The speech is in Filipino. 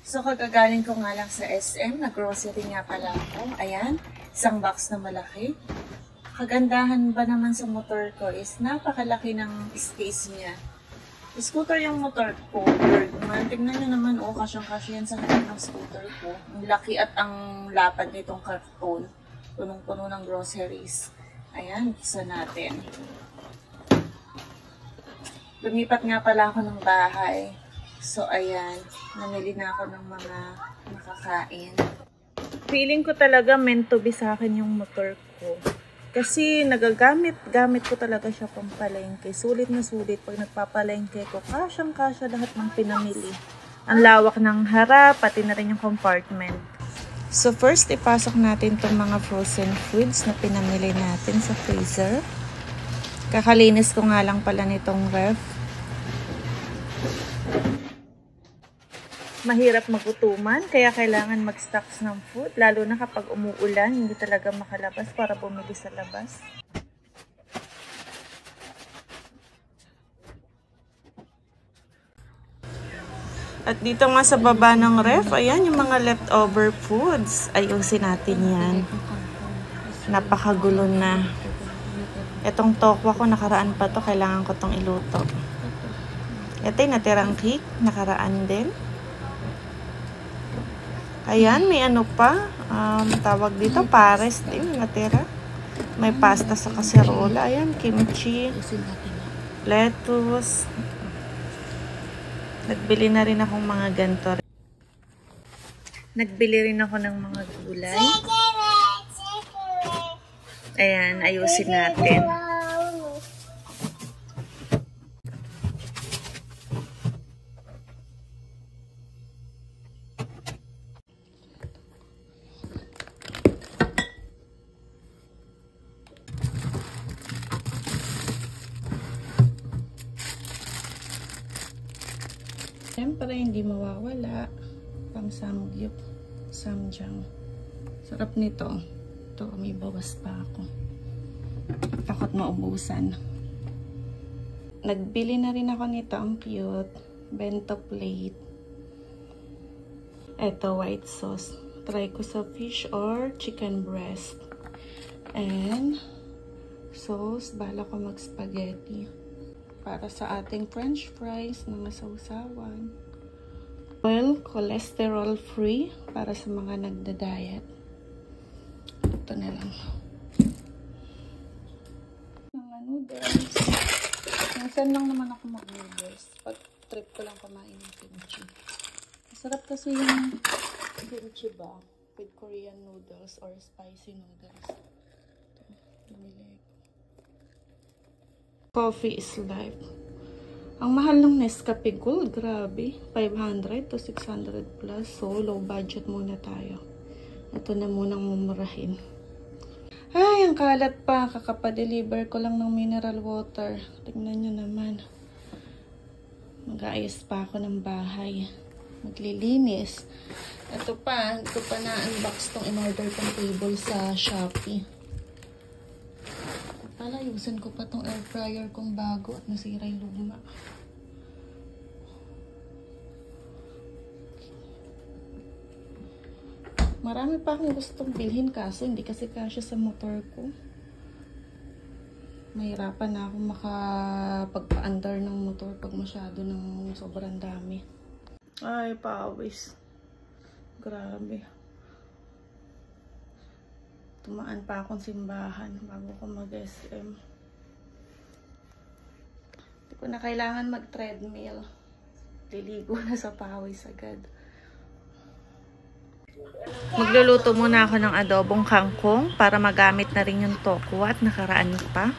So, kagagaling ko nga lang sa SM. Nag-grocery nga pala ako. Ayan, isang box na malaki. Kagandahan ba naman sa motor ko is napakalaki ng space niya. Scooter yung motor ko. Tingnan nyo naman, kasyang-kasya yan sa harap ng scooter ko. Ang laki at ang lapad nitong karton. Punong-puno ng groceries. Ayan, isa natin. Lumipat nga pala ako ng bahay. So, ayan. Namili na ako ng mga makakain. Feeling ko talaga meant to be sa akin yung motor ko. Kasi nagagamit ko talaga siya pang palengke. Sulit na sulit pag nagpapalengke ko. Kasyang-kasya lahat ng pinamili. Ang lawak ng harap, pati na rin yung compartment. So, first, ipasok natin itong mga frozen foods na pinamili natin sa freezer. Kakalinis ko nga lang pala nitong ref. Mahirap magutuman, kaya kailangan mag-stocks ng food. Lalo na kapag umuulan, hindi talaga makalabas para bumili sa labas. At dito nga sa baba ng ref, ayan yung mga leftover foods. Ayusin natin yan. Napakagulo na. Itong tokwa ko, nakaraan pa to. Kailangan ko tong iluto. Ito yung natirang cake. Nakaraan din. Ayan, may ano pa. Tawag dito, pares din. Natira. May pasta sa kaserola. Ayan, kimchi. Lettuce. Nagbili na rin akong mga ganito. Nagbili rin ako ng mga gulay. Ayan, ayusin natin. Siyempre, hindi mawawala pang samgyup, samjang. Sarap nito. Ito, may bawas pa ako. Takot maubusan. Nagbili na rin ako nito. Ang cute. Bento plate. Ito, white sauce. Try ko sa fish or chicken breast. And sauce. Bala ko mag-spaghetti. Para sa ating french fries na masawsawan. Oil, cholesterol free para sa mga nagda-diet. Ito na lang. Mga noodles. Minsan lang naman ako mag-noodles. Pag trip ko lang kumain ng kimchi. Masarap kasi yung kimchi ba? With Korean noodles or spicy noodles. Ito, binili. Coffee is life. Ang mahal ng Nescafe Gold, grabe. 500 to 600 plus. So, low budget muna tayo. Ito na munang mumurahin. Ay, ang kalat pa. Kakapa-deliver ko lang ng mineral water. Tingnan nyo naman. Mag-aayos pa ako ng bahay. Maglilinis. Ito pa na-unbox tong in-order kong table sa Shopee. Ayusin ko pa tong air fryer kong bago at nasira yung luma. Marami pa akong gustong bilhin kaso hindi kasi kasya sa motor ko. Mahirapan na ako makapagpa-under ng motor pag masyado ng sobrang dami. Ay, pawis. Grabe. Tumaan pa akong simbahan bago ko mag-SM. Hindi ko na kailangan mag-treadmill. Liligo na sa pawis agad. Magluluto muna ako ng adobong kangkong para magamit na rin yung tokwa at nakaraan pa.